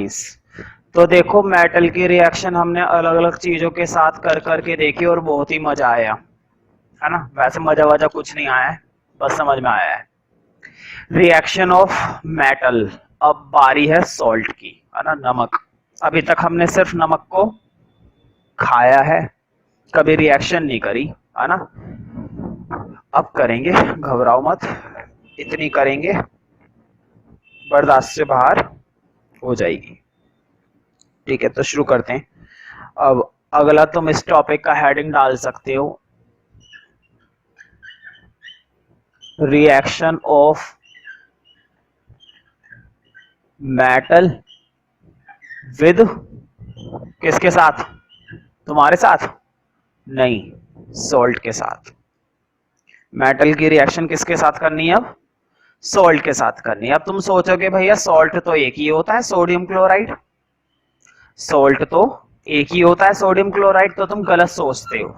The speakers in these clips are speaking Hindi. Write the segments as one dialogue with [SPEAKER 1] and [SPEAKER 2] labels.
[SPEAKER 1] नाइस। तो देखो मेटल की रिएक्शन हमने अलग अलग चीजों के साथ कर करके देखी और बहुत ही मजा आया, है ना। वैसे मजा वजा कुछ नहीं आया है, बस समझ में आया है। Reaction of metal. अब बारी है सॉल्ट की, है ना, नमक। अभी तक हमने सिर्फ नमक को खाया है, कभी रिएक्शन नहीं करी, है ना। अब करेंगे, घबराओ मत, इतनी करेंगे बर्दाश्त से बाहर हो जाएगी। ठीक है, तो शुरू करते हैं। अब अगला तुम इस टॉपिक का हेडिंग डाल सकते हो, रिएक्शन ऑफ मेटल विद, किसके साथ, तुम्हारे साथ नहीं, सॉल्ट के साथ। मेटल की रिएक्शन किसके साथ करनी है अब, सॉल्ट के साथ करनी है। अब तुम सोचोगे भैया सॉल्ट तो एक ही होता है, सोडियम क्लोराइड। सॉल्ट तो एक ही होता है, सोडियम क्लोराइड। तो तुम गलत सोचते हो,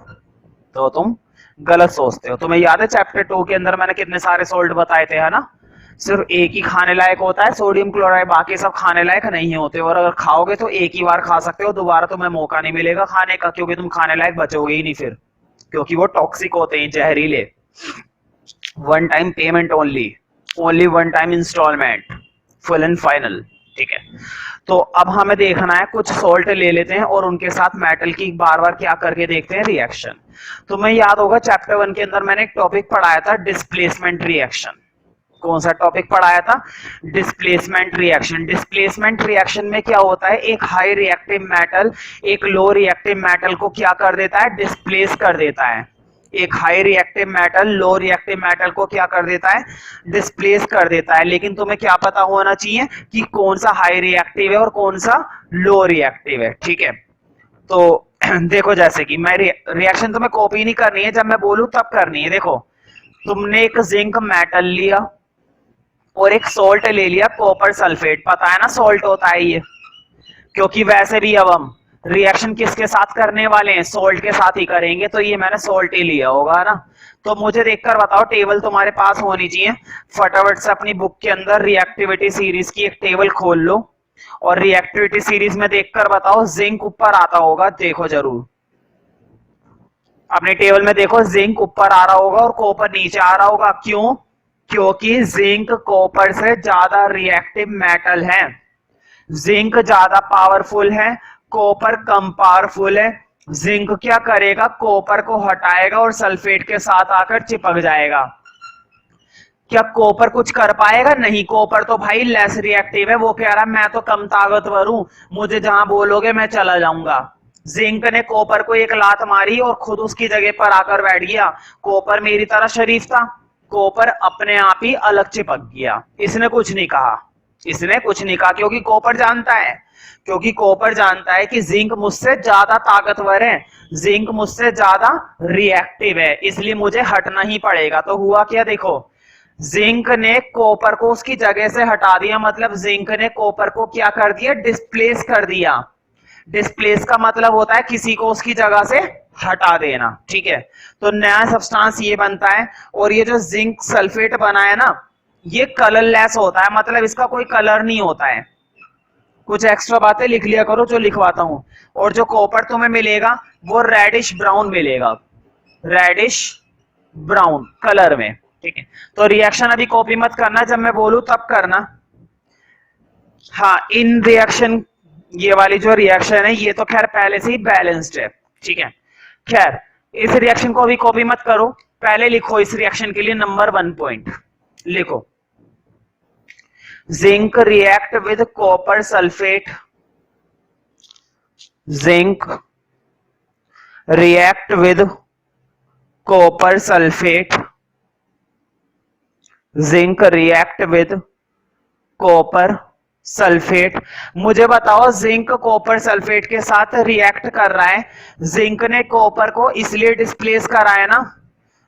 [SPEAKER 1] तो तुम गलत सोचते हो। तुम्हें याद है चैप्टर 2 के अंदर मैंने कितने सारे सॉल्ट बताए थे, है ना। सिर्फ एक ही खाने लायक होता है सोडियम क्लोराइड, बाकी सब खाने लायक नहीं होते। और अगर खाओगे तो एक ही बार खा सकते हो, दोबारा तुम्हें मौका नहीं मिलेगा खाने का, क्योंकि तुम खाने लायक बचोगे ही नहीं फिर, क्योंकि वो टॉक्सिक होते हैं, जहरीले। One time payment only, only one time instalment, full and final. ठीक है, तो अब हमें देखना है, कुछ सॉल्ट ले लेते हैं और उनके साथ मेटल की बार बार क्या करके देखते हैं रिएक्शन। तुम्हें याद होगा चैप्टर 1 के अंदर मैंने एक टॉपिक पढ़ाया था, डिस्प्लेसमेंट रिएक्शन। कौन सा टॉपिक पढ़ाया था, डिस्प्लेसमेंट रिएक्शन। डिस्प्लेसमेंट रिएक्शन में क्या होता है, एक हाई रिएक्टिव मेटल एक लो रिएक्टिव मेटल को क्या कर देता है, डिस्प्लेस कर देता है। एक high reactive metal low reactive metal को क्या कर देता है, डिस्प्लेस कर देता है। लेकिन तुम्हें क्या पता होना चाहिए कि कौन सा हाई रिएक्टिव है और कौन सा लो रिएक्टिव है। ठीक है, तो देखो जैसे कि मैं रिएक्शन तुम्हें कॉपी नहीं करनी है, जब मैं बोलूं तब करनी है। देखो, तुमने एक जिंक मेटल लिया और एक सोल्ट ले लिया, कॉपर सल्फेट। पता है ना सोल्ट होता है ये, क्योंकि वैसे भी अब हम रिएक्शन किसके साथ करने वाले हैं, सोल्ट के साथ ही करेंगे, तो ये मैंने सोल्ट ही लिया होगा ना। तो मुझे देखकर बताओ, टेबल तुम्हारे पास होनी चाहिए। फटाफट से अपनी बुक के अंदर रिएक्टिविटी सीरीज की एक टेबल खोल लो और रिएक्टिविटी सीरीज में देखकर बताओ, जिंक ऊपर आता होगा, देखो जरूर अपने टेबल में देखो, जिंक ऊपर आ रहा होगा और कॉपर नीचे आ रहा होगा। क्यों, क्योंकि जिंक कॉपर से ज्यादा रिएक्टिव मेटल है। जिंक ज्यादा पावरफुल है, कॉपर कम पावरफुल है। जिंक क्या करेगा, कॉपर को हटाएगा और सल्फेट के साथ आकर चिपक जाएगा। क्या कॉपर कुछ कर पाएगा, नहीं। कॉपर तो भाई लेस रिएक्टिव है, वो कह रहा है मैं तो कम ताकतवर हूं, मुझे जहां बोलोगे मैं चला जाऊंगा। जिंक ने कॉपर को एक लात मारी और खुद उसकी जगह पर आकर बैठ गया। कॉपर मेरी तरह शरीफ था, कॉपर अपने आप ही अलग चिपक गया। इसने कुछ नहीं कहा, इसने कुछ नहीं कहा, क्योंकि कॉपर जानता है, क्योंकि कॉपर जानता है कि जिंक मुझसे ज्यादा ताकतवर है, जिंक मुझसे ज्यादा रिएक्टिव है, इसलिए मुझे हटना ही पड़ेगा। तो हुआ क्या, देखो, जिंक ने कॉपर को उसकी जगह से हटा दिया, मतलब जिंक ने कॉपर को क्या कर दिया, डिस्प्लेस कर दिया। डिस्प्लेस का मतलब होता है किसी को उसकी जगह से हटा देना। ठीक है, तो नया सब्सटेंस ये बनता है। और ये जो जिंक सल्फेट बना है ना, ये कलरलेस होता है, मतलब इसका कोई कलर नहीं होता है। कुछ एक्स्ट्रा बातें लिख लिया करो जो लिखवाता हूं। और जो कॉपर तुम्हें मिलेगा वो रेडिश ब्राउन मिलेगा, रेडिश ब्राउन कलर में। ठीक है, तो रिएक्शन अभी कॉपी मत करना, जब मैं बोलूं तब करना। हाँ, इन रिएक्शन, ये वाली जो रिएक्शन है ये तो खैर पहले से ही बैलेंस्ड है। ठीक है, खैर इस रिएक्शन को अभी कॉपी मत करो, पहले लिखो इस रिएक्शन के लिए नंबर 1 पॉइंट लिखो, zinc react with copper sulphate, zinc react with copper sulphate, zinc react with copper sulphate. मुझे बताओ, जिंक कॉपर सल्फेट के साथ रिएक्ट कर रहा है, जिंक ने कॉपर को इसलिए डिस्प्लेस करा है ना,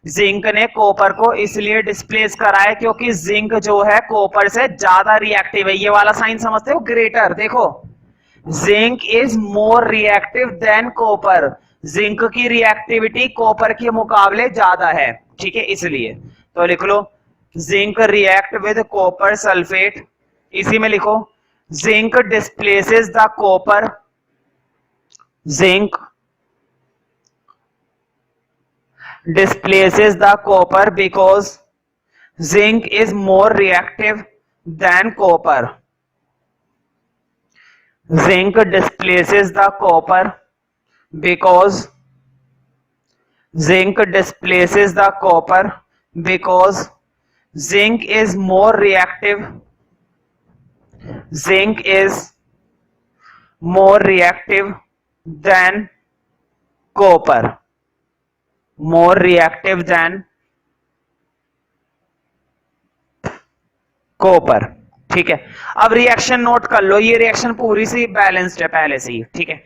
[SPEAKER 1] जिंक ने कॉपर को इसलिए डिस्प्लेस करा है क्योंकि जिंक जो है कॉपर से ज्यादा रिएक्टिव है। ये वाला साइन समझते हो, ग्रेटर, देखो, zinc is more reactive than copper, zinc की रिएक्टिविटी कॉपर के मुकाबले ज्यादा है। ठीक है, इसलिए तो लिख लो, zinc react with copper sulphate, इसी में लिखो, zinc displaces the copper, zinc displaces the copper because zinc is more reactive than copper. Zinc displaces the copper because zinc displaces the copper because zinc is more reactive. Zinc is more reactive than copper. More reactive than copper. ठीक है, अब रिएक्शन नोट कर लो, ये रिएक्शन पूरी सी बैलेंस्ड है पहले से ही। ठीक है,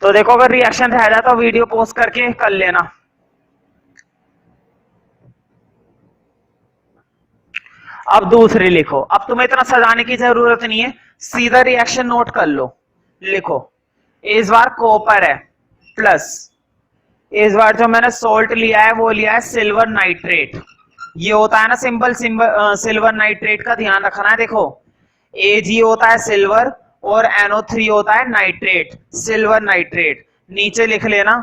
[SPEAKER 1] तो देखो अगर रिएक्शन रह जाता तो वीडियो पॉज करके कर लेना। अब दूसरी लिखो, अब तुम्हें इतना सजाने की जरूरत नहीं है, सीधा रिएक्शन नोट कर लो। लिखो इस बार कॉपर है प्लस इस बार जो मैंने सोल्ट लिया है वो लिया है सिल्वर नाइट्रेट। ये होता है ना सिंबल सिल्वर नाइट्रेट का ध्यान रखना है। देखो Ag होता है सिल्वर और NO3 होता है नाइट्रेट, सिल्वर नाइट्रेट। नीचे लिख लेना,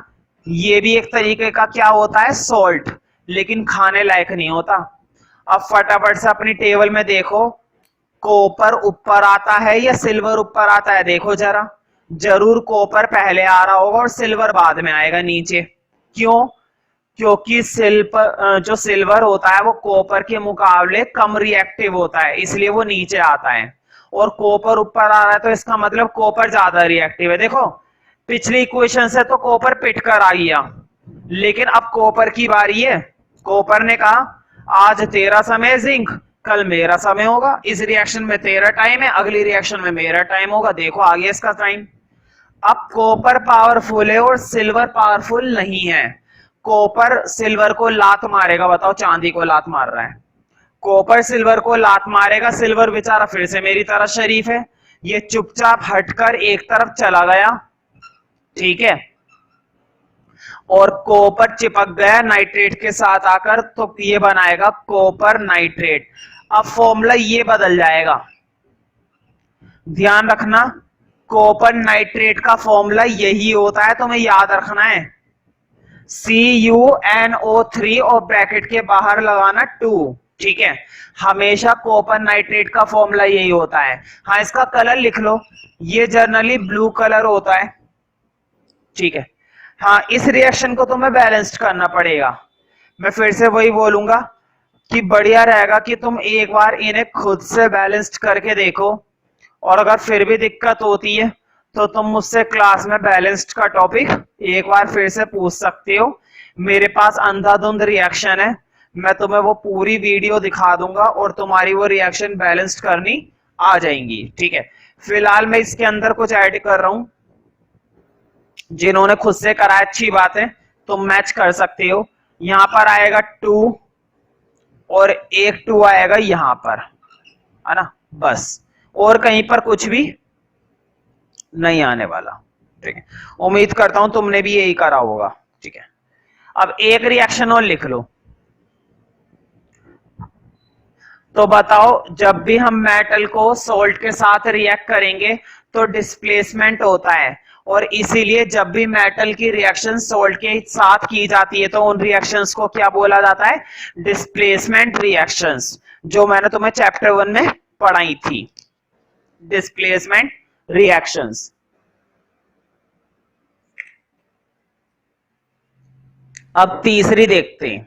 [SPEAKER 1] ये भी एक तरीके का क्या होता है सॉल्ट, लेकिन खाने लायक नहीं होता। अब फटाफट से अपनी टेबल में देखो कॉपर ऊपर आता है या सिल्वर ऊपर आता है, देखो जरा। जरूर कॉपर पहले आ रहा होगा और सिल्वर बाद में आएगा नीचे। क्यों? क्योंकि जो सिल्वर होता है वो कॉपर के मुकाबले कम रिएक्टिव होता है, इसलिए वो नीचे आता है। और कॉपर ऊपर आ रहा है तो इसका मतलब कॉपर ज्यादा रिएक्टिव है। देखो पिछली इक्वेशन से तो कॉपर पिट कर आ गया, लेकिन अब कॉपर की बारी है। कॉपर ने कहा आज तेरा समय जिंक, कल मेरा समय होगा। इस रिएक्शन में तेरा टाइम है, अगली रिएक्शन में मेरा टाइम होगा। देखो आ गया इसका टाइम। अब कॉपर पावरफुल है और सिल्वर पावरफुल नहीं है। कॉपर सिल्वर को लात मारेगा, बताओ चांदी को लात मार रहा है, कॉपर सिल्वर को लात मारेगा। सिल्वर बेचारा फिर से मेरी तरह शरीफ है, ये चुपचाप हटकर एक तरफ चला गया। ठीक है, और कॉपर चिपक गया नाइट्रेट के साथ आकर, तो ये बनाएगा कॉपर नाइट्रेट। अब फॉर्मूला ये बदल जाएगा, ध्यान रखना। कॉपर नाइट्रेट का फॉर्मूला यही होता है, तुम्हें याद रखना है। CuNO3 और ब्रैकेट के बाहर लगाना 2। ठीक है, हमेशा कॉपर नाइट्रेट का फॉर्मूला यही होता है। हाँ इसका कलर लिख लो, ये जनरली ब्लू कलर होता है। ठीक है, हाँ इस रिएक्शन को तुम्हें बैलेंस्ड करना पड़ेगा। मैं फिर से वही बोलूंगा कि बढ़िया रहेगा कि तुम एक बार इन्हें खुद से बैलेंस्ड करके देखो, और अगर फिर भी दिक्कत होती है तो तुम मुझसे क्लास में बैलेंस्ड का टॉपिक एक बार फिर से पूछ सकते हो। मेरे पास अंधाधुंध रिएक्शन है, मैं तुम्हें वो पूरी वीडियो दिखा दूंगा और तुम्हारी वो रिएक्शन बैलेंस्ड करनी आ जाएंगी। ठीक है, फिलहाल मैं इसके अंदर कुछ ऐड कर रहा हूं। जिन्होंने खुद से करा अच्छी बात है, तुम मैच कर सकते हो। यहां पर आएगा 2 और एक 2 आएगा यहां पर, है ना, बस, और कहीं पर कुछ भी नहीं आने वाला। ठीक है, उम्मीद करता हूं तुमने भी यही करा होगा। ठीक है, अब एक रिएक्शन और लिख लो। तो बताओ जब भी हम मेटल को सोल्ट के साथ रिएक्ट करेंगे तो डिस्प्लेसमेंट होता है, और इसीलिए जब भी मेटल की रिएक्शन सोल्ट के साथ की जाती है तो उन रिएक्शंस को क्या बोला जाता है? डिस्प्लेसमेंट रिएक्शंस, जो मैंने तुम्हें चैप्टर 1 में पढ़ाई थी, डिस्प्लेसमेंट रिएक्शंस। अब तीसरी देखते हैं,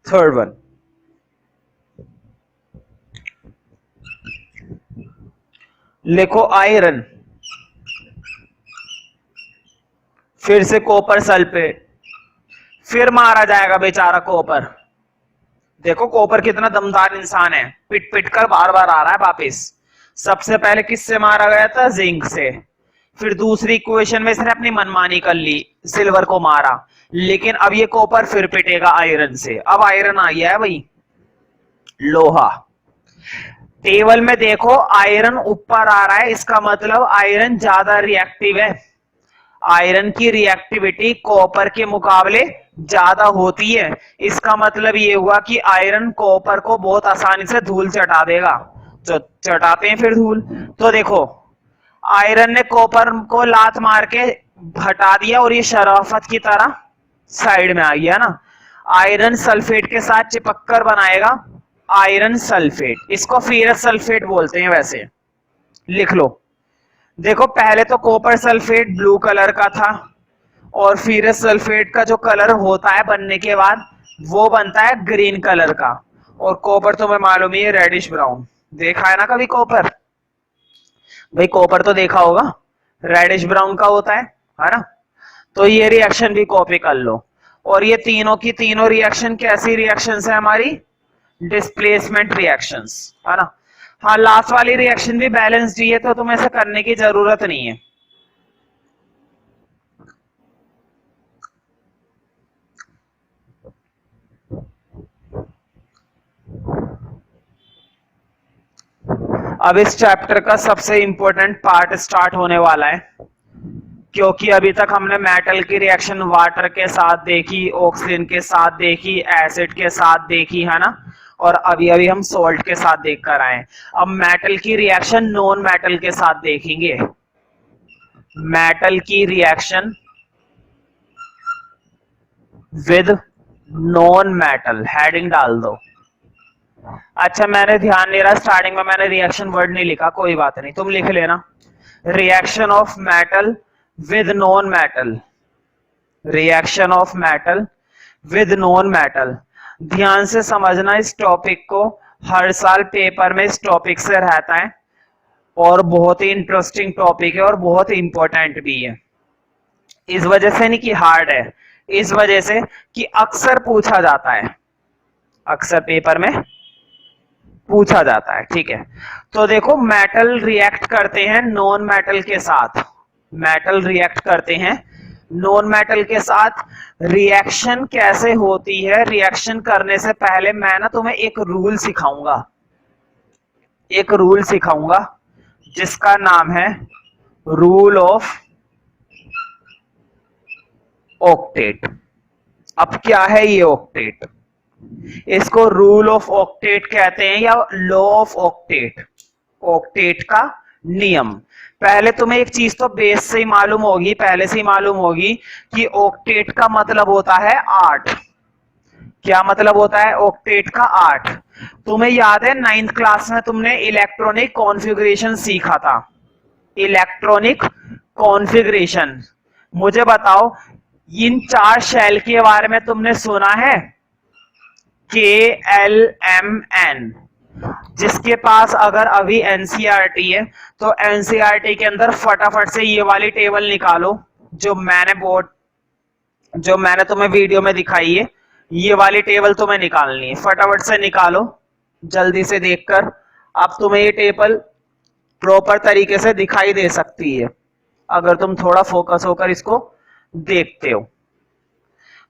[SPEAKER 1] थर्ड वन। लिखो आयरन, फिर से कॉपर सल्फेट, फिर मारा जाएगा बेचारा कॉपर। देखो कॉपर कितना दमदार इंसान है, पिट पिट कर बार बार आ रहा है वापिस। सबसे पहले किससे मारा गया था? जिंक से। फिर दूसरी इक्वेशन में इसने अपनी मनमानी कर ली, सिल्वर को मारा, लेकिन अब ये कॉपर फिर पिटेगा आयरन से। अब आयरन आ गया है भाई, लोहा। टेबल में देखो आयरन ऊपर आ रहा है, इसका मतलब आयरन ज्यादा रिएक्टिव है। आयरन की रिएक्टिविटी कॉपर के मुकाबले ज्यादा होती है। इसका मतलब ये हुआ कि आयरन कॉपर को बहुत आसानी से धूल चटा देगा। चटाते हैं फिर धूल। तो देखो आयरन ने कॉपर को लात मार के हटा दिया और ये शराफत की तरह साइड में आ गया ना। आयरन सल्फेट के साथ चिपक कर बनाएगा आयरन सल्फेट, इसको फेरस सल्फेट बोलते हैं वैसे, लिख लो। देखो पहले तो कॉपर सल्फेट ब्लू कलर का था और फेरस सल्फेट का जो कलर होता है बनने के बाद वो बनता है ग्रीन कलर का, और कॉपर तो मैं मालूम ही है रेडिश ब्राउन। देखा है ना कभी कॉपर? भाई कॉपर तो देखा होगा, रेडिश ब्राउन का होता है ना। तो ये रिएक्शन भी कॉपी कर लो। और ये तीनों की तीनों रिएक्शन कैसी रिएक्शंस है हमारी? डिस्प्लेसमेंट रिएक्शंस, है ना। हाँ लास्ट वाली रिएक्शन भी बैलेंस्ड ही है तो तुम्हें ऐसा करने की जरूरत नहीं है। अब इस चैप्टर का सबसे इंपॉर्टेंट पार्ट स्टार्ट होने वाला है, क्योंकि अभी तक हमने मेटल की रिएक्शन वाटर के साथ देखी, ऑक्सीजन के साथ देखी, एसिड के साथ देखी, है ना, और अभी अभी हम सॉल्ट के साथ देख कर आए। अब मेटल की रिएक्शन नॉन मेटल के साथ देखेंगे। मेटल की reaction with non metal, heading डाल दो। अच्छा मैंने ध्यान नहीं रहा, स्टार्टिंग में मैंने रिएक्शन वर्ड नहीं लिखा, कोई बात नहीं, तुम लिख लेना। Reaction of metal with non metal, reaction of metal with non metal. ध्यान से समझना इस टॉपिक को, हर साल पेपर में इस टॉपिक से रहता है और बहुत ही इंटरेस्टिंग टॉपिक है और बहुत इंपॉर्टेंट भी है। इस वजह से नहीं कि हार्ड है, इस वजह से कि अक्सर पूछा जाता है, अक्सर पेपर में पूछा जाता है, ठीक है। तो देखो मेटल रिएक्ट करते हैं नॉन मेटल के साथ, मेटल रिएक्ट करते हैं नॉन मेटल के साथ। रिएक्शन कैसे होती है? रिएक्शन करने से पहले मैं ना तुम्हें एक रूल सिखाऊंगा, एक रूल सिखाऊंगा जिसका नाम है रूल ऑफ ऑक्टेट। अब क्या है ये ऑक्टेट? इसको रूल ऑफ ऑक्टेट कहते हैं या लॉ ऑफ ऑक्टेट, ऑक्टेट का नियम। पहले तुम्हें एक चीज तो बेस से ही मालूम होगी, पहले से ही मालूम होगी कि ऑक्टेट का मतलब होता है 8। क्या मतलब होता है ऑक्टेट का? 8। तुम्हें याद है 9th क्लास में तुमने इलेक्ट्रॉनिक कॉन्फ़िगरेशन सीखा था, इलेक्ट्रॉनिक कॉन्फ़िगरेशन। मुझे बताओ इन 4 शेल के बारे में तुमने सुना है? KLMN। जिसके पास अगर अभी एनसीईआरटी है तो एनसीईआरटी के अंदर फटाफट से ये वाली टेबल निकालो जो मैंने तुम्हें वीडियो में दिखाई है, ये वाली टेबल तुम्हें निकालनी है, फटाफट से निकालो जल्दी से देखकर। अब तुम्हें ये टेबल प्रॉपर तरीके से दिखाई दे सकती है अगर तुम थोड़ा फोकस होकर इसको देखते हो।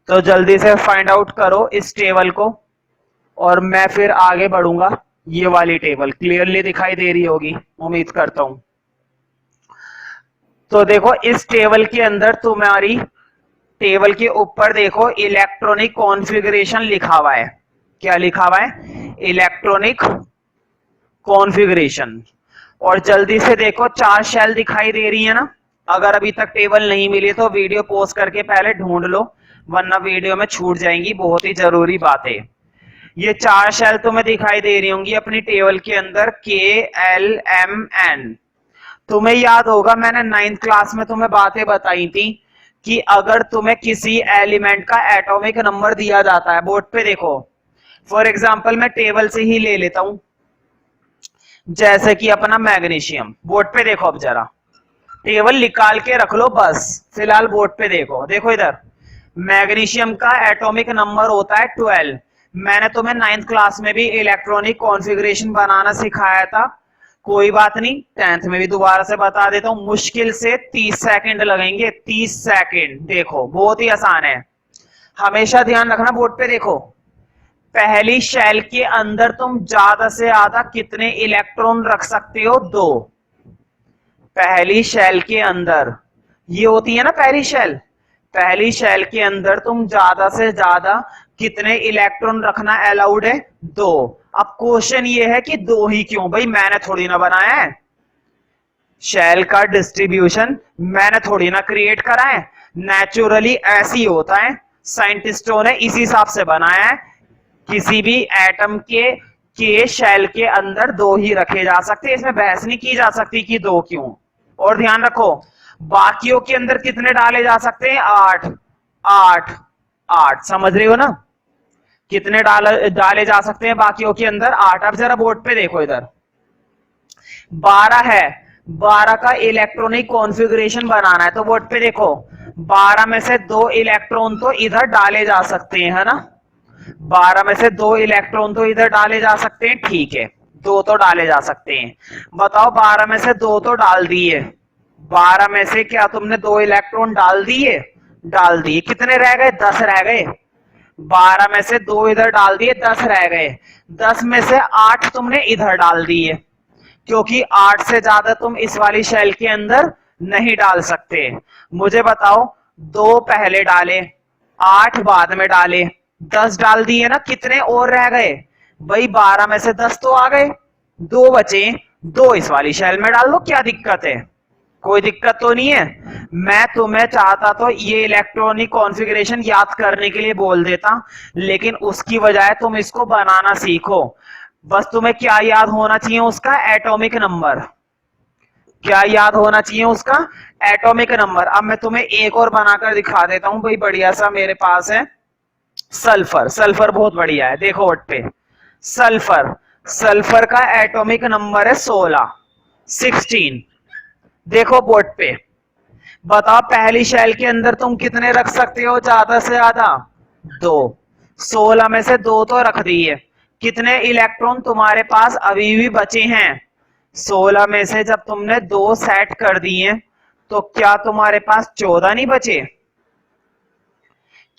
[SPEAKER 1] तो जल्दी से फाइंड आउट करो इस टेबल को और मैं फिर आगे बढ़ूंगा। ये वाली टेबल क्लियरली दिखाई दे रही होगी उम्मीद करता हूं। तो देखो इस टेबल के अंदर तुम्हारी टेबल के ऊपर देखो इलेक्ट्रॉनिक कॉन्फ़िगरेशन लिखा हुआ है। क्या लिखा हुआ है? Electronic configuration. और जल्दी से देखो 4 शेल दिखाई दे रही है ना। अगर अभी तक टेबल नहीं मिली तो वीडियो पॉज करके पहले ढूंढ लो, वरना वीडियो में छूट जाएंगी बहुत ही जरूरी बातें। ये 4 शेल तुम्हें दिखाई दे रही होंगी अपनी टेबल के अंदर, KLMN। तुम्हें याद होगा मैंने 9th क्लास में तुम्हें बातें बताई थी कि अगर तुम्हें किसी एलिमेंट का एटॉमिक नंबर दिया जाता है, बोर्ड पे देखो, फॉर एग्जांपल मैं टेबल से ही ले लेता हूं, जैसे कि अपना मैग्नीशियम, बोर्ड पे देखो, अब जरा टेबल निकाल के रख लो बस, फिलहाल बोर्ड पे देखो, देखो इधर मैग्नीशियम का एटॉमिक नंबर होता है 12। मैंने तुम्हें 9th क्लास में भी इलेक्ट्रॉनिक कॉन्फ़िगरेशन बनाना सिखाया था, कोई बात नहीं 10th में भी दोबारा से बता देता हूं। मुश्किल से 30 सेकंड लगेंगे, 30 सेकंड। देखो बहुत ही आसान है, हमेशा ध्यान रखना, बोर्ड पे देखो। पहली शेल के अंदर तुम ज्यादा से ज्यादा कितने इलेक्ट्रॉन रख सकते हो? 2। पहली शेल के अंदर, ये होती है ना पहली शेल, पहली शेल के अंदर तुम ज्यादा से ज्यादा कितने इलेक्ट्रॉन रखना अलाउड है? 2। अब क्वेश्चन ये है कि दो ही क्यों? भाई मैंने थोड़ी ना बनाया है, शेल का डिस्ट्रीब्यूशन मैंने थोड़ी ना क्रिएट करा है, नेचुरली ऐसी होता है, साइंटिस्टों ने इसी हिसाब से बनाया है। किसी भी एटम के शेल के अंदर दो ही रखे जा सकते, इसमें बहस नहीं की जा सकती कि दो क्यों। और ध्यान रखो, बाकियों के अंदर कितने डाले जा सकते हैं? 8 8 8, समझ रहे हो ना? कितने डाले जा सकते हैं बाकियों के अंदर? 8। अब जरा बोर्ड पे देखो, इधर 12 है, 12 का इलेक्ट्रॉनिक कॉन्फ़िगरेशन बनाना है, तो बोर्ड पे देखो 12 में से 2 इलेक्ट्रॉन तो इधर डाले जा सकते हैं, है ना? 12 में से 2 इलेक्ट्रॉन तो इधर डाले जा सकते हैं, ठीक है, 2 तो डाले जा सकते हैं। बताओ 12 में से 2 तो डाल दिए, 12 में से क्या तुमने 2 इलेक्ट्रॉन डाल दिए? डाल दिए। कितने रह गए? 10 रह गए। 12 में से 2 इधर डाल दिए, 10 रह गए। 10 में से 8 तुमने इधर डाल दिए, क्योंकि 8 से ज्यादा तुम इस वाली शेल के अंदर नहीं डाल सकते। मुझे बताओ, 2 पहले डाले, 8 बाद में डाले, 10 डाल दिए ना, कितने और रह गए? भाई 12 में से 10 तो आ गए, 2 बचे, 2 इस वाली शेल में डाल दो, क्या दिक्कत है? कोई दिक्कत तो नहीं है। मैं तुम्हें चाहता तो ये इलेक्ट्रॉनिक कॉन्फ़िगरेशन याद करने के लिए बोल देता, लेकिन उसकी बजाय तुम इसको बनाना सीखो। बस तुम्हें क्या याद होना चाहिए? उसका एटॉमिक नंबर। क्या याद होना चाहिए? उसका एटॉमिक नंबर। अब मैं तुम्हें एक और बनाकर दिखा देता हूं भाई, बढ़िया सा मेरे पास है सल्फर। सल्फर बहुत बढ़िया है, देखो बोर्ड पे, सल्फर। सल्फर का एटॉमिक नंबर है 16। देखो बोर्ड पे, बताओ पहली शेल के अंदर तुम कितने रख सकते हो ज्यादा से ज्यादा? 2। 16 में से 2 तो रख दिए, कितने इलेक्ट्रॉन तुम्हारे पास अभी भी बचे हैं? 16 में से जब तुमने 2 सेट कर दिए, तो क्या तुम्हारे पास 14 नहीं बचे?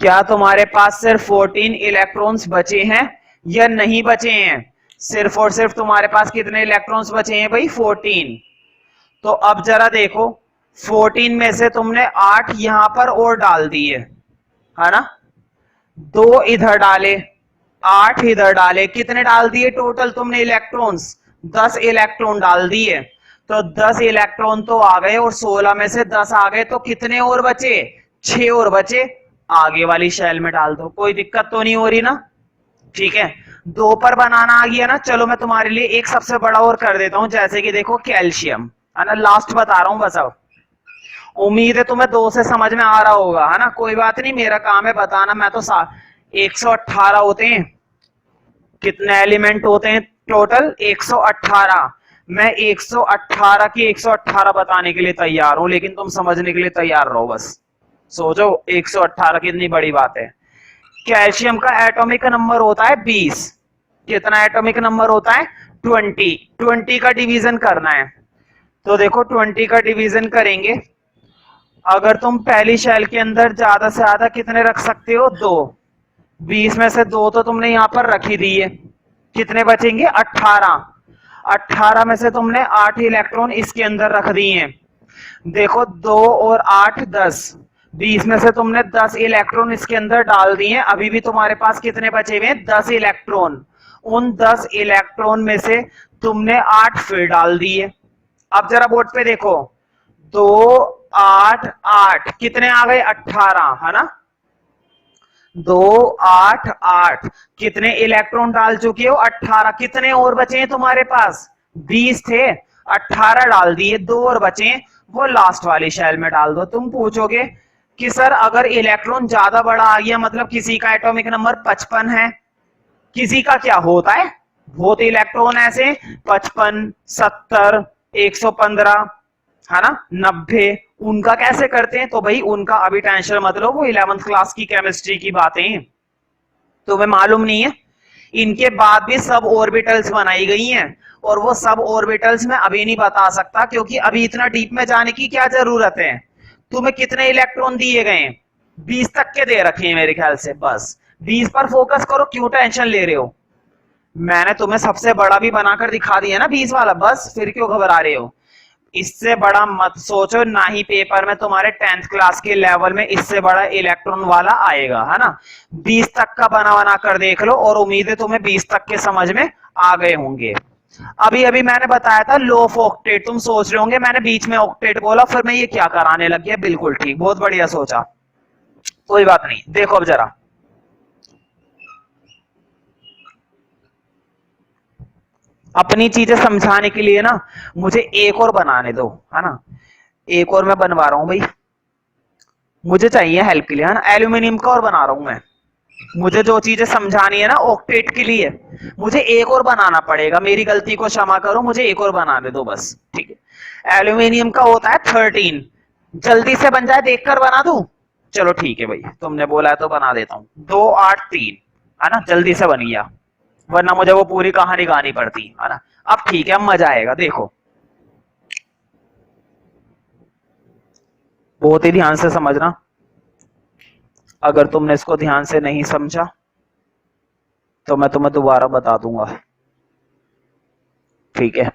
[SPEAKER 1] क्या तुम्हारे पास सिर्फ 14 इलेक्ट्रॉन्स बचे हैं या नहीं बचे हैं? सिर्फ और सिर्फ तुम्हारे पास कितने इलेक्ट्रॉन्स बचे हैं भाई? 14। तो अब जरा देखो, 14 में से तुमने 8 यहां पर और डाल दिए, है ना? 2 इधर डाले, 8 इधर डाले, कितने डाल दिए टोटल तुमने इलेक्ट्रॉन्स? 10 इलेक्ट्रॉन डाल दिए। तो 10 इलेक्ट्रॉन तो आ गए, और 16 में से 10 आ गए, तो कितने और बचे? 6 और बचे, आगे वाली शेल में डाल दो, कोई दिक्कत तो नहीं हो रही ना? ठीक है, 2 पर बनाना आ गया ना। चलो मैं तुम्हारे लिए एक सबसे बड़ा और कर देता हूं, जैसे कि देखो कैल्शियम, है ना? लास्ट बता रहा हूं बस। अब उम्मीद है तुम्हें 2 से समझ में आ रहा होगा, है ना? कोई बात नहीं, मेरा काम है बताना। मैं तो 118 होते हैं, कितने एलिमेंट होते हैं टोटल? 118। मैं 118 की 118 बताने के लिए तैयार हूं, लेकिन तुम समझने के लिए तैयार रहो बस। सोचो 118 कितनी बड़ी बात है। कैल्शियम का एटॉमिक नंबर होता है 20। कितना एटॉमिक नंबर होता है? 20। 20 का डिवीजन करना है, तो देखो 20 का डिवीजन करेंगे। अगर तुम पहली शेल के अंदर ज्यादा से ज्यादा कितने रख सकते हो? 2। 20 में से 2 तो तुमने यहां पर रख ही दिए, कितने बचेंगे? 18। 18 में से तुमने 8 इलेक्ट्रॉन इसके अंदर रख दिए। देखो 2 और 8 10। 20 में से तुमने 10 इलेक्ट्रॉन इसके अंदर डाल दिए, अभी भी तुम्हारे पास कितने बचे हुए हैं? 10 इलेक्ट्रॉन। उन 10 इलेक्ट्रॉन में से तुमने 8 फिर डाल दिए। अब जरा बोर्ड पे देखो, 2 8 8, कितने आ गए? 18, है ना? 2 8 8, कितने इलेक्ट्रॉन डाल चुके हो? 18। कितने और बचे हैं तुम्हारे पास? 20 थे, 18 डाल दिए, 2 और बचे, वो लास्ट वाली शेल में डाल दो। तुम पूछोगे कि सर अगर इलेक्ट्रॉन ज्यादा बड़ा आ गया, मतलब किसी का एटॉमिक नंबर 55 है, किसी का क्या होता है? बहुत इलेक्ट्रॉन ऐसे 55 70 115, है ना, 90, उनका कैसे करते हैं? तो भाई उनका अभी टेंशन मत लो, वो 11th क्लास की केमिस्ट्री की बातें तुम्हें मालूम नहीं है। इनके बाद भी सब ऑर्बिटल्स बनाई गई हैं, और वो सब ऑर्बिटल्स मैं अभी नहीं बता सकता, क्योंकि अभी इतना डीप में जाने की क्या जरूरत है। तुम्हें कितने इलेक्ट्रॉन दिए गए? 20 तक के दे रखे हैं मेरे ख्याल से। बस 20 पर फोकस करो, क्यों टेंशन ले रहे हो? मैंने तुम्हें सबसे बड़ा भी बनाकर दिखा दिया ना 20 वाला, बस फिर क्यों घबरा रहे हो? इससे बड़ा मत सोचो, ना ही पेपर में तुम्हारे 10th क्लास के लेवल में इससे बड़ा इलेक्ट्रॉन वाला आएगा, है ना। 20 तक का बना बना कर देख लो और उम्मीद है तुम्हें 20 तक के समझ में आ गए होंगे। अभी अभी मैंने बताया था लो ऑफ ऑक्टेट, तुम सोच रहे होंगे मैंने बीच में ऑक्टेट बोला फिर मैं ये क्या कराने लग गया। बिल्कुल ठीक, बहुत बढ़िया सोचा, कोई बात नहीं। देखो अब जरा, अपनी चीजें समझाने के लिए ना मुझे एक और बनाने दो, है ना। एक और मैं बनवा रहा हूं भाई, मुझे चाहिए हेल्प के लिए, है ना। एल्यूमिनियम का और बना रहा हूं मैं। मुझे जो चीजें समझानी है ना ऑक्टेट के लिए, मुझे एक और बनाना पड़ेगा। मेरी गलती को क्षमा करो, मुझे एक और बनाने दो बस, ठीक है। एल्यूमिनियम का होता है 13, जल्दी से बन जाए देखकर बना दूं। चलो ठीक है भाई, तुमने बोला है तो बना देता हूं। 2 8 3, है ना, जल्दी से बन गया, वरना मुझे वो पूरी कहानी गानी पड़ती, है ना। अब ठीक है, अब मजा आएगा। देखो बहुत ही ध्यान से समझना, अगर तुमने इसको ध्यान से नहीं समझा तो मैं तुम्हें दोबारा बता दूंगा, ठीक है।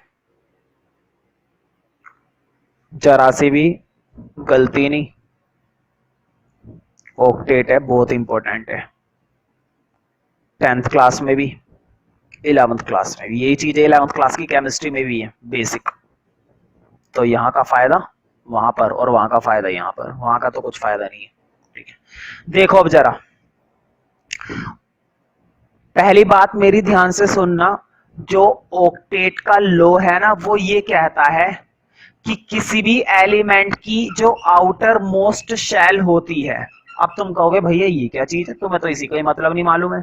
[SPEAKER 1] जरा सी भी गलती नहीं, ऑक्टेट है, बहुत इंपॉर्टेंट है। 10th क्लास में भी, 11th क्लास में भी यही चीज है, 11th क्लास की केमिस्ट्री में भी है बेसिक। तो यहाँ का फायदा वहां पर और वहां का फायदा यहाँ पर, वहां का तो कुछ फायदा नहीं है, ठीक है। देखो अब जरा, पहली बात मेरी ध्यान से सुनना, जो ऑक्टेट का लॉ है ना वो ये कहता है कि किसी भी एलिमेंट की जो आउटर मोस्ट शेल होती है। अब तुम कहोगे भैया ये क्या चीज है, तुम्हें तो इसी का ही मतलब नहीं मालूम है।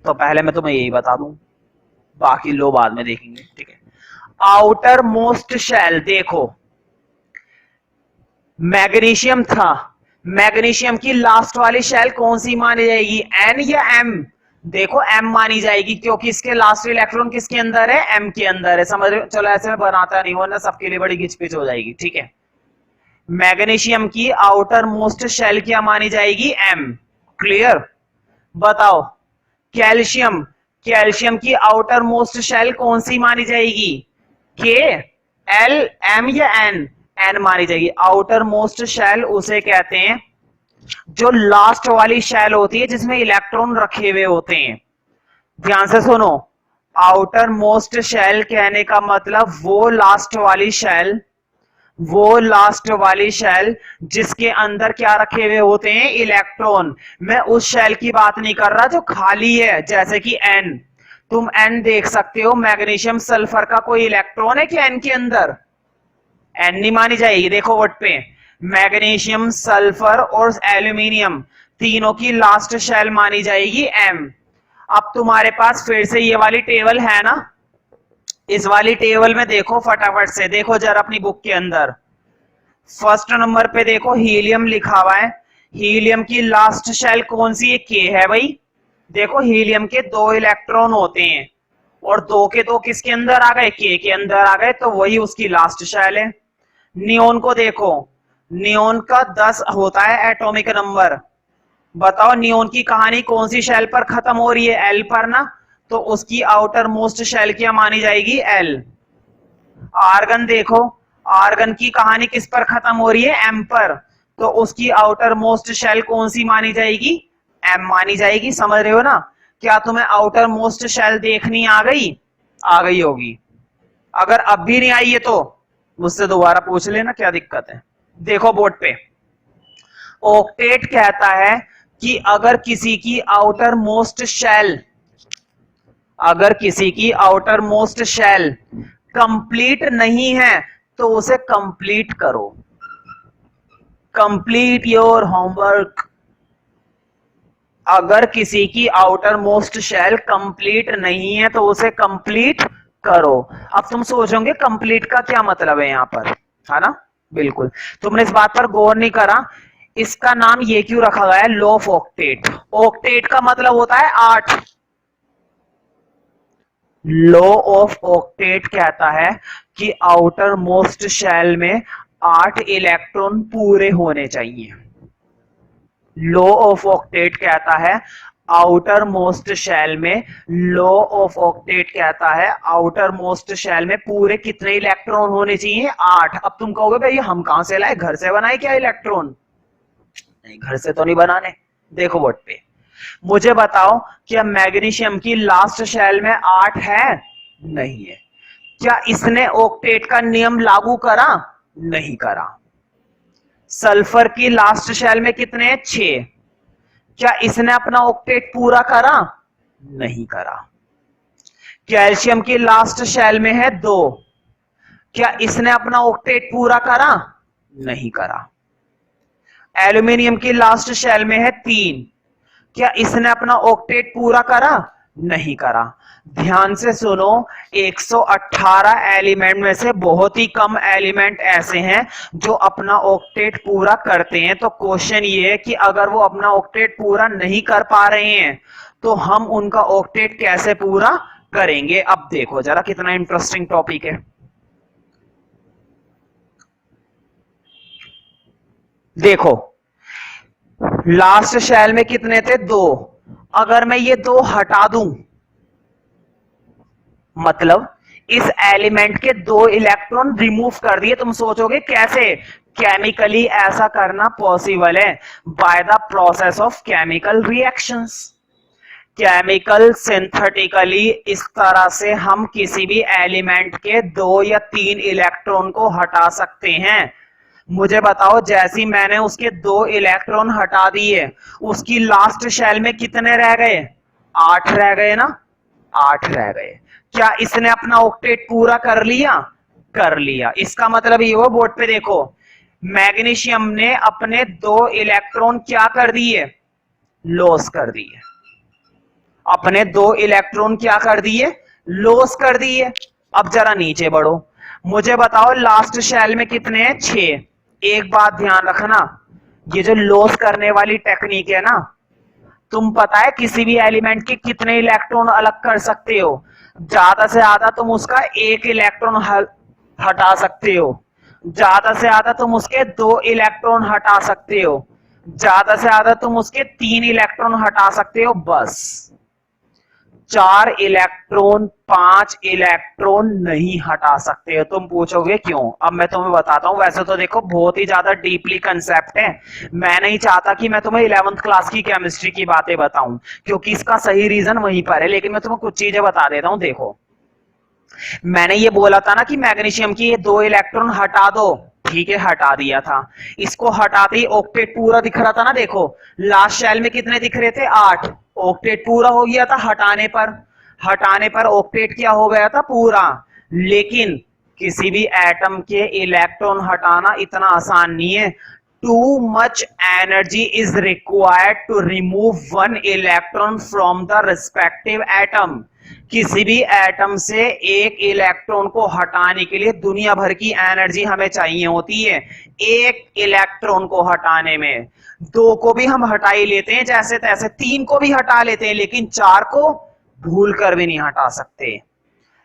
[SPEAKER 1] तो पहले मैं तुम्हें यही बता दूं, बाकी लो बाद में देखेंगे, ठीक है। आउटर मोस्ट शेल, देखो मैग्नीशियम था, मैग्नीशियम की लास्ट वाली शेल कौन सी मानी जाएगी, एन या एम। देखो एम मानी जाएगी, क्योंकि इसके लास्ट इलेक्ट्रॉन किसके अंदर है, एम के अंदर है, समझ रहे हो। चलो ऐसे में बनाता नहीं हो ना, सबके लिए बड़ी घिचपिच हो जाएगी, ठीक है। मैग्नीशियम की आउटर मोस्ट शेल क्या मानी जाएगी, एम। क्लियर। बताओ कैल्शियम, कैल्शियम की आउटर मोस्ट शेल कौन सी मानी जाएगी, के, एल, एम या एन। एन मानी जाएगी। आउटर मोस्ट शेल उसे कहते हैं जो लास्ट वाली शेल होती है जिसमें इलेक्ट्रॉन रखे हुए होते हैं। ध्यान से सुनो, आउटर मोस्ट शेल कहने का मतलब वो लास्ट वाली शेल, वो लास्ट वाली शेल जिसके अंदर क्या रखे हुए होते हैं, इलेक्ट्रॉन। मैं उस शेल की बात नहीं कर रहा जो खाली है, जैसे कि एन। तुम एन देख सकते हो, मैग्नीशियम सल्फर का कोई इलेक्ट्रॉन है क्या एन के अंदर, एन नहीं मानी जाएगी। देखो वर्ड पे, मैग्नीशियम सल्फर और एल्यूमिनियम तीनों की लास्ट शेल मानी जाएगी एम। अब तुम्हारे पास फिर से ये वाली टेबल है ना, इस वाली टेबल में देखो फटाफट से, देखो जरा अपनी बुक के अंदर फर्स्ट नंबर पे देखो हीलियम लिखा हुआ है। हीलियम की लास्ट शेल कौन सी है, के है भाई। देखो हीलियम के 2 इलेक्ट्रॉन होते हैं और 2 के 2 किसके अंदर आ गए, के अंदर आ गए, तो वही उसकी लास्ट शेल है। नियोन को देखो, नियोन का 10 होता है एटॉमिक नंबर। बताओ नियोन की कहानी कौन सी शेल पर खत्म हो रही है, एल पर ना, तो उसकी आउटर मोस्ट शेल क्या मानी जाएगी, एल। आर्गन देखो, आर्गन की कहानी किस पर खत्म हो रही है, एम पर, तो उसकी आउटर मोस्ट शेल कौन सी मानी जाएगी, एम मानी जाएगी। समझ रहे हो ना। क्या तुम्हें आउटर मोस्ट शेल देखनी आ गई होगी। अगर अब भी नहीं आई है तो मुझसे दोबारा पूछ लेना, क्या दिक्कत है। देखो बोर्ड पे, ऑक्टेट कहता है कि अगर किसी की आउटर मोस्ट शेल, अगर किसी की आउटर मोस्ट शेल कंप्लीट नहीं है तो उसे कंप्लीट करो, कंप्लीट योर होमवर्क। अगर किसी की आउटर मोस्ट शेल कंप्लीट नहीं है तो उसे कंप्लीट करो। अब तुम सोचोगे कंप्लीट का क्या मतलब है यहां पर, है ना। बिल्कुल, तुमने इस बात पर गौर नहीं करा, इसका नाम ये क्यों रखा गया है, लॉ ऑफ ऑक्टेट। ऑक्टेट का मतलब होता है 8। लॉ ऑफ ऑक्टेट कहता है कि आउटर मोस्ट शेल में 8 इलेक्ट्रॉन पूरे होने चाहिए। लॉ ऑफ ऑक्टेट कहता है आउटर मोस्ट शेल में लॉ ऑफ ऑक्टेट कहता है आउटर मोस्ट शेल में पूरे कितने इलेक्ट्रॉन होने चाहिए? 8। अब तुम कहोगे भाई हम कहां से लाए, घर से बनाए क्या इलेक्ट्रॉन? नहीं, घर से तो नहीं बनाने। देखो बोर्ड पे, मुझे बताओ क्या मैग्नीशियम की लास्ट शेल में 8 है? नहीं है। क्या इसने ऑक्टेट का नियम लागू करा? नहीं करा। सल्फर की लास्ट शेल में कितने हैं? 6। क्या इसने अपना ऑक्टेट पूरा करा? नहीं करा। कैल्शियम की लास्ट शेल में है 2। क्या इसने अपना ऑक्टेट पूरा करा? नहीं करा। एल्यूमिनियम की लास्ट शेल में है 3। क्या इसने अपना ऑक्टेट पूरा करा? नहीं करा। ध्यान से सुनो, 118 एलिमेंट में से बहुत ही कम एलिमेंट ऐसे हैं जो अपना ऑक्टेट पूरा करते हैं। तो क्वेश्चन ये है कि अगर वो अपना ऑक्टेट पूरा नहीं कर पा रहे हैं तो हम उनका ऑक्टेट कैसे पूरा करेंगे? अब देखो जरा कितना इंटरेस्टिंग टॉपिक है। देखो लास्ट शेल में कितने थे? 2। अगर मैं ये 2 हटा दूं, मतलब इस एलिमेंट के 2 इलेक्ट्रॉन रिमूव कर दिए। तुम सोचोगे कैसे? केमिकली ऐसा करना पॉसिबल है by the process of chemical reactions. Chemical synthetically इस तरह से हम किसी भी एलिमेंट के 2 या 3 इलेक्ट्रॉन को हटा सकते हैं। मुझे बताओ, जैसी मैंने उसके 2 इलेक्ट्रॉन हटा दिए, उसकी लास्ट शेल में कितने रह गए? 8 रह गए ना? 8 रह गए। क्या इसने अपना ऑक्टेट पूरा कर लिया? कर लिया। इसका मतलब ये हुआ, बोर्ड पे देखो, मैग्नीशियम ने अपने 2 इलेक्ट्रॉन क्या कर दिए? लॉस कर दिए। अपने 2 इलेक्ट्रॉन क्या कर दिए? लॉस कर दिए। अब जरा नीचे बढ़ो, मुझे बताओ लास्ट शेल में कितने हैं? 6। एक बात ध्यान रखना, ये जो लॉस करने वाली टेक्निक है ना, तुम पता है किसी भी एलिमेंट के कितने इलेक्ट्रॉन अलग कर सकते हो? ज्यादा से ज्यादा तुम उसका 1 इलेक्ट्रॉन हटा सकते हो। ज्यादा से ज्यादा तुम उसके 2 इलेक्ट्रॉन हटा सकते हो। ज्यादा से ज्यादा तुम उसके 3 इलेक्ट्रॉन हटा सकते हो, बस। 4 इलेक्ट्रॉन 5 इलेक्ट्रॉन नहीं हटा सकते हो। तुम पूछोगे क्यों? अब मैं तुम्हें बताता हूं। वैसे तो देखो बहुत ही ज्यादा डीपली कंसेप्ट है, मैं नहीं चाहता कि मैं तुम्हें 11th क्लास की केमिस्ट्री की बातें बताऊं क्योंकि इसका सही रीजन वहीं पर है, लेकिन मैं तुम्हें कुछ चीजें बता देता हूं। देखो, मैंने ये बोला था ना कि मैग्नीशियम की ये 2 इलेक्ट्रॉन हटा दो, ठीक है, हटा दिया था। इसको हटाते ही ऑक्टेट पूरा दिख रहा था ना। देखो लास्ट शेल में कितने दिख रहे थे? 8। ऑक्टेट पूरा हो गया था हटाने पर। हटाने पर ऑक्टेट क्या हो गया था? पूरा। लेकिन किसी भी एटम के इलेक्ट्रॉन हटाना इतना आसान नहीं है। Too much energy is required to remove 1 electron from the respective atom. किसी भी एटम से 1 इलेक्ट्रॉन को हटाने के लिए दुनिया भर की एनर्जी हमें चाहिए होती है। 1 इलेक्ट्रॉन को हटाने में 2 को भी हम हटा ही लेते हैं जैसे तैसे, 3 को भी हटा लेते हैं, लेकिन 4 को भूल कर भी नहीं हटा सकते।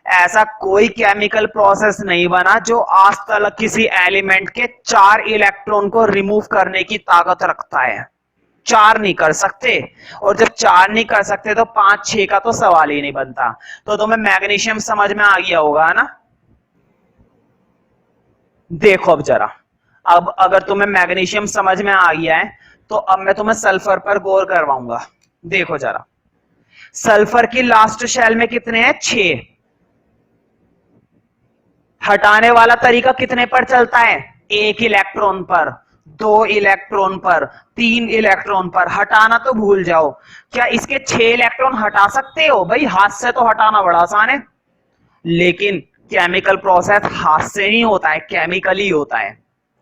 [SPEAKER 1] ऐसा कोई केमिकल प्रोसेस नहीं बना जो आज तक किसी एलिमेंट के 4 इलेक्ट्रॉन को रिमूव करने की ताकत रखता है। 4 नहीं कर सकते, और जब 4 नहीं कर सकते तो 5 6 का तो सवाल ही नहीं बनता। तो तुम्हें मैग्नीशियम समझ में आ गया होगा ना? देखो अब जरा, अब अगर तुम्हें मैग्नीशियम समझ में आ गया है तो अब मैं तुम्हें सल्फर पर गौर करवाऊंगा। देखो जरा, सल्फर की लास्ट शेल में कितने हैं? 6। हटाने वाला तरीका कितने पर चलता है? 1 इलेक्ट्रॉन पर, 2 इलेक्ट्रॉन पर, 3 इलेक्ट्रॉन पर। हटाना तो भूल जाओ। क्या इसके 6 इलेक्ट्रॉन हटा सकते हो? भाई हाथ से तो हटाना बड़ा आसान है, लेकिन केमिकल प्रोसेस हाथ से नहीं होता है, केमिकली होता है।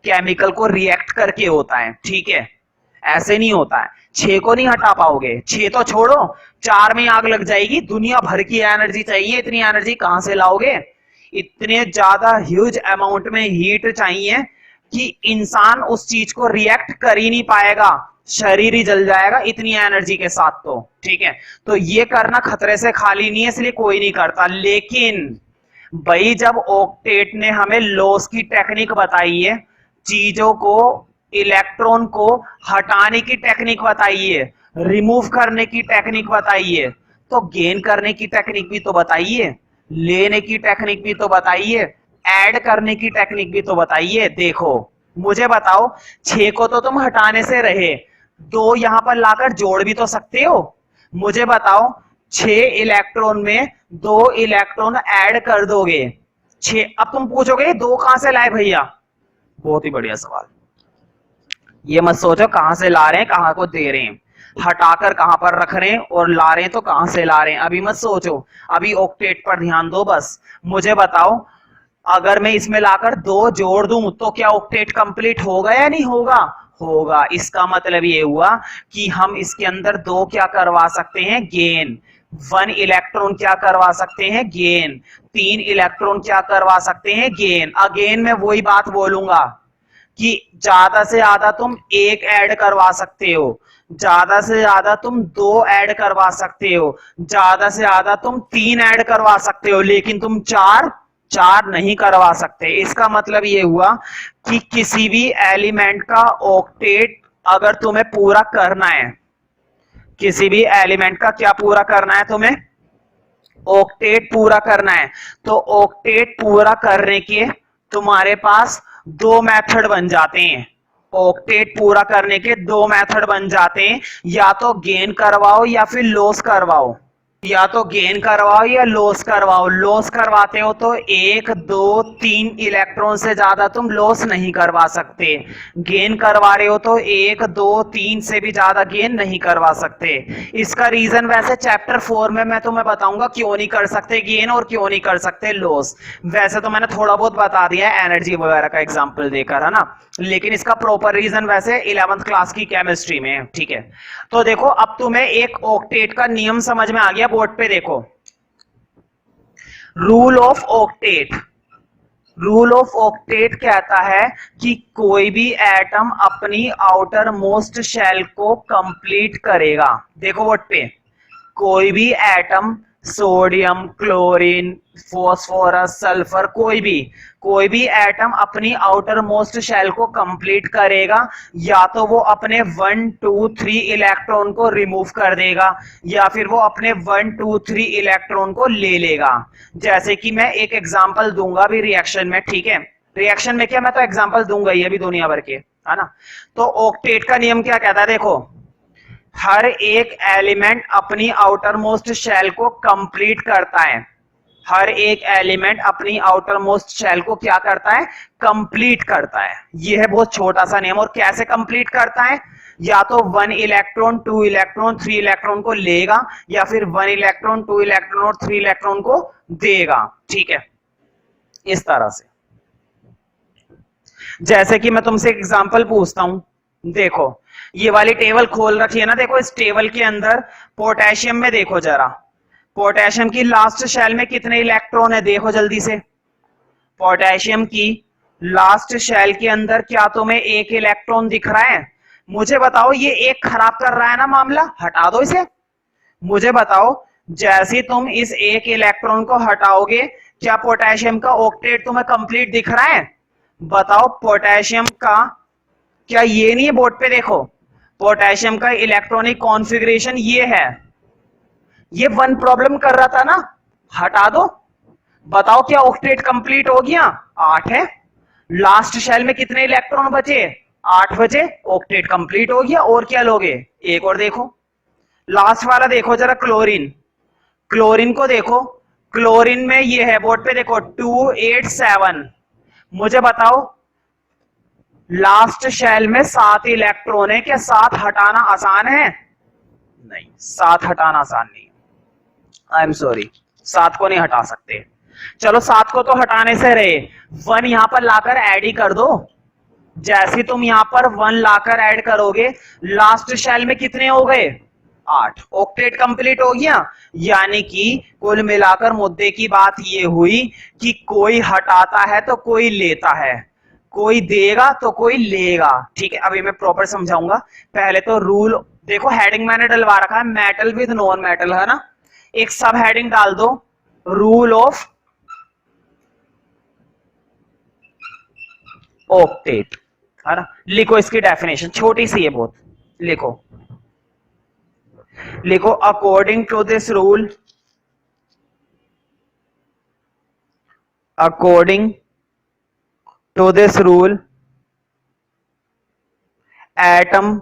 [SPEAKER 1] केमिकल को रिएक्ट करके होता है, ठीक है? ऐसे नहीं होता है। 6 को नहीं हटा पाओगे। 6 तो छोड़ो, 4 में आग लग जाएगी। दुनिया भर की एनर्जी चाहिए, इतनी एनर्जी कहां से लाओगे? इतने ज्यादा ह्यूज अमाउंट में हीट चाहिए कि इंसान उस चीज को रिएक्ट कर ही नहीं पाएगा, शरीर ही जल जाएगा इतनी एनर्जी के साथ। तो ठीक है, तो ये करना खतरे से खाली नहीं है, इसलिए कोई नहीं करता। लेकिन भाई जब ऑक्टेट ने हमें लॉस की टेक्निक बताई है, चीजों को, इलेक्ट्रॉन को हटाने की टेक्निक बताई है, रिमूव करने की टेक्निक बताइए, तो गेन करने की टेक्निक भी तो बताइए, लेने की टेक्निक भी तो बताइए, ऐड करने की टेक्निक भी तो बताइए। देखो मुझे बताओ, 6 को तो तुम हटाने से रहे, 2 यहां पर लाकर जोड़ भी तो सकते हो। मुझे बताओ 6 इलेक्ट्रॉन में 2 इलेक्ट्रॉन ऐड कर दोगे, 6। अब तुम पूछोगे 2 कहां से लाए भैया, बहुत ही बढ़िया सवाल। ये मत सोचो कहां से ला रहे हैं कहां को दे रहे हैं, हटाकर कहां पर रख रहे हैं और ला रहे हैं तो कहां से ला रहे हैं, अभी मत सोचो, अभी ऑक्टेट पर ध्यान दो बस। मुझे बताओ अगर मैं इसमें लाकर 2 जोड़ दूं तो क्या ऑक्टेट कंप्लीट होगा या नहीं होगा, होगा। इसका मतलब ये हुआ कि हम इसके अंदर 2 क्या करवा सकते हैं, गेन। 1 इलेक्ट्रॉन क्या करवा सकते हैं, गेन। 3 इलेक्ट्रॉन क्या करवा सकते हैं, गेन। अगेन मैं वही बात बोलूंगा कि ज्यादा से ज्यादा तुम 1 ऐड करवा सकते हो, ज्यादा से ज्यादा तुम 2 ऐड करवा सकते हो, ज्यादा से ज्यादा तुम 3 ऐड करवा सकते हो, लेकिन तुम 4 नहीं करवा सकते। इसका मतलब ये हुआ कि किसी भी एलिमेंट का ऑक्टेट अगर तुम्हें पूरा करना है, किसी भी एलिमेंट का क्या पूरा करना है, तुम्हें ऑक्टेट पूरा करना है, तो ऑक्टेट पूरा करने के तुम्हारे पास 2 मेथड बन जाते हैं। ऑक्टेट पूरा करने के 2 मेथड बन जाते हैं, या तो गेन करवाओ या फिर लॉस करवाओ, या तो गेन करवाओ या लॉस करवाओ। लॉस करवाते हो तो 1 2 3 इलेक्ट्रॉन से ज्यादा तुम लॉस नहीं करवा सकते, गेन करवा रहे हो तो 1 2 3 से भी ज्यादा गेन नहीं करवा सकते। इसका रीजन वैसे चैप्टर 4 में मैं तुम्हें बताऊंगा क्यों नहीं कर सकते गेन और क्यों नहीं कर सकते लॉस। वैसे तो मैंने थोड़ा बहुत बता दिया है एनर्जी वगैरह का एग्जाम्पल देकर, है ना, लेकिन इसका प्रॉपर रीजन वैसे 11th क्लास की केमिस्ट्री में है। ठीक है, तो देखो अब तुम्हें एक ऑक्टेट का नियम समझ में आ गया, बोर्ड पे देखो, rule of octet. Rule of octet कहता है कि कोई भी एटम अपनी आउटर मोस्ट शेल को कंप्लीट करेगा। देखो बोर्ड पे, कोई भी atom, sodium, chlorine, phosphorus, sulphur, कोई भी एटम अपनी आउटर मोस्ट शेल को कंप्लीट करेगा, या तो वो अपने 1 2 3 इलेक्ट्रॉन को रिमूव कर देगा, या फिर वो अपने 1 2 3 इलेक्ट्रॉन को ले लेगा। जैसे कि मैं एक एग्जांपल दूंगा भी रिएक्शन में, ठीक है, रिएक्शन में क्या, मैं तो एग्जांपल दूंगा ही अभी दुनिया भर के, है ना। तो ऑक्टेट का नियम क्या कहता है, देखो, हर एक एलिमेंट अपनी आउटर मोस्ट शेल को कंप्लीट करता है, हर एक एलिमेंट अपनी आउटर मोस्ट शेल को क्या करता है, कंप्लीट करता है। यह है बहुत छोटा सा नियम। और कैसे कंप्लीट करता है, या तो 1 इलेक्ट्रॉन 2 इलेक्ट्रॉन 3 इलेक्ट्रॉन को लेगा, या फिर 1 इलेक्ट्रॉन 2 इलेक्ट्रॉन और 3 इलेक्ट्रॉन को देगा। ठीक है, इस तरह से। जैसे कि मैं तुमसे एग्जांपल पूछता हूं, देखो ये वाली टेबल खोल रखी है ना, देखो इस टेबल के अंदर पोटेशियम में देखो जरा, पोटेशियम की लास्ट शेल में कितने इलेक्ट्रॉन है, देखो जल्दी से। पोटेशियम की लास्ट शेल के अंदर क्या तुम्हें 1 इलेक्ट्रॉन दिख रहा है, मुझे बताओ ये एक खराब कर रहा है ना मामला, हटा दो इसे। मुझे बताओ जैसे तुम इस 1 इलेक्ट्रॉन को हटाओगे, क्या पोटेशियम का ऑक्टेट तुम्हें कंप्लीट दिख रहा है, बताओ। पोटेशियम का क्या ये नहीं है, बोर्ड पे देखो, पोटेशियम का इलेक्ट्रॉनिक कॉन्फ़िगरेशन ये है, ये 1 प्रॉब्लम कर रहा था ना, हटा दो। बताओ क्या ऑक्टेट कंप्लीट हो गया, 8 है। लास्ट शेल में कितने इलेक्ट्रॉन बचे, 8 बचे, ऑक्टेट कंप्लीट हो गया। और क्या लोगे, एक और देखो, लास्ट वाला देखो जरा, क्लोरीन, क्लोरीन को देखो, क्लोरीन में ये है, बोर्ड पे देखो 287। मुझे बताओ लास्ट शेल में 7 इलेक्ट्रॉन है, क्या 7 हटाना आसान है, नहीं, 7 हटाना आसान नहीं, आई एम सॉरी, 7 को नहीं हटा सकते। चलो 7 को तो हटाने से रहे, 1 यहां पर लाकर ऐड ही कर दो। जैसे तुम यहां पर 1 लाकर ऐड करोगे, लास्ट शेल में कितने हो गए, 8, ऑक्टेट कंप्लीट हो गया। यानी कि कुल मिलाकर मुद्दे की बात ये हुई कि कोई हटाता है तो कोई लेता है, कोई देगा तो कोई लेगा। ठीक है, अभी मैं प्रॉपर समझाऊंगा। पहले तो रूल देखो, हेडिंग मैंने डलवा रखा है मेटल विद नॉन मेटल, है ना, एक सब हेडिंग डाल दो, रूल ऑफ ऑक्टेट, है ना। लिखो इसकी डेफिनेशन, छोटी सी है बहुत, लिखो लिखो according to this rule, according to this rule atom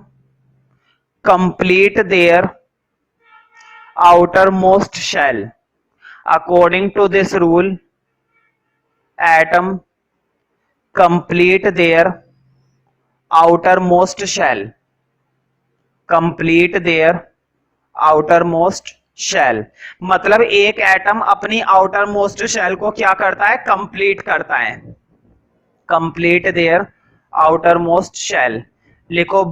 [SPEAKER 1] complete their outermost shell. According to this rule, atom complete their outermost shell. Complete their outermost shell. मतलब एक एटम अपनी outermost shell को क्या करता है? कंप्लीट करता है. Complete their outermost shell. लिखो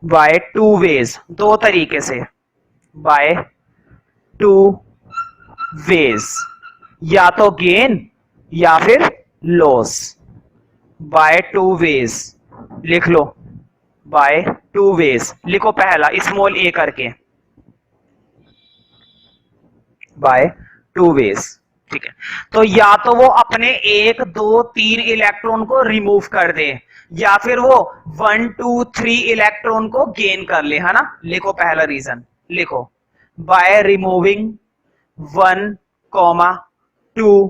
[SPEAKER 1] बाय टू वेज, दो तरीके से, बाय टू वेज, या तो गेन या फिर लॉस. बाय टू वेज लिख लो, बाय टू वेज. लिखो पहला स्मॉल ए करके, बाय टू वेज. ठीक है, तो या तो वो अपने एक दो तीन इलेक्ट्रॉन को रिमूव कर दे, या फिर वो 1 2 3 इलेक्ट्रॉन को गेन कर ले, है ना. लिखो पहला रीजन, लिखो बाय रिमूविंग 1, 2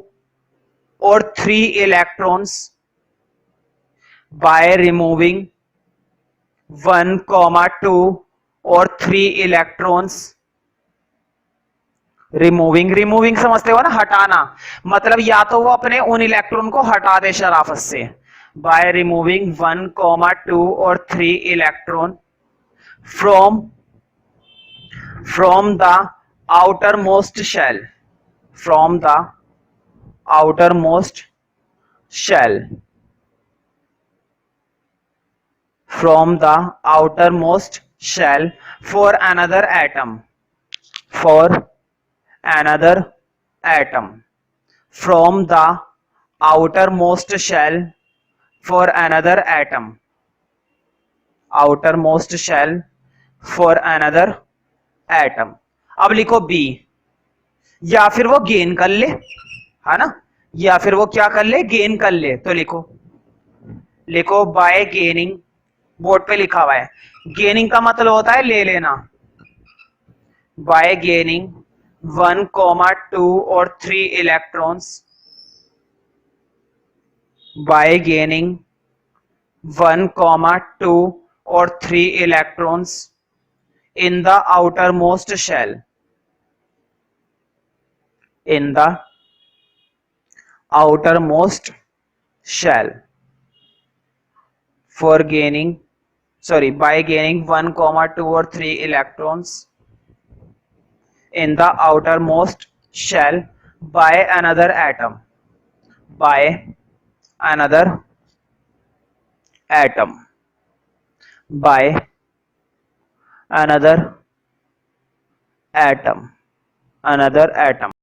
[SPEAKER 1] और 3 इलेक्ट्रॉन्स, बाय रिमूविंग 1, 2 और 3 इलेक्ट्रॉन्स. रिमूविंग समझते हो ना, हटाना. मतलब या तो वो अपने उन इलेक्ट्रॉन को हटा दे शराफत से, बाय रिमूविंग 1, 2 और 3 electron from the outermost shell, from the outermost shell, from the outermost shell for another atom, for another atom, from the outermost shell for another atom, outermost shell for another atom. अब लिखो बी, या फिर वो गेन कर ले, है ना, या फिर वो क्या कर ले, गेन कर ले. तो लिखो बाय गेनिंग, बोर्ड पे लिखा हुआ है. गेनिंग का मतलब होता है ले लेना. बाय गेनिंग 1, 2 और 3 इलेक्ट्रॉन्स, बाय गेनिंग 1, 2 और 3 electrons in the outermost shell, in the outermost shell, for gaining, sorry, by gaining 1, 2 or 3 electrons in the outermost shell by another atom, by another atom, by another atom, another atom.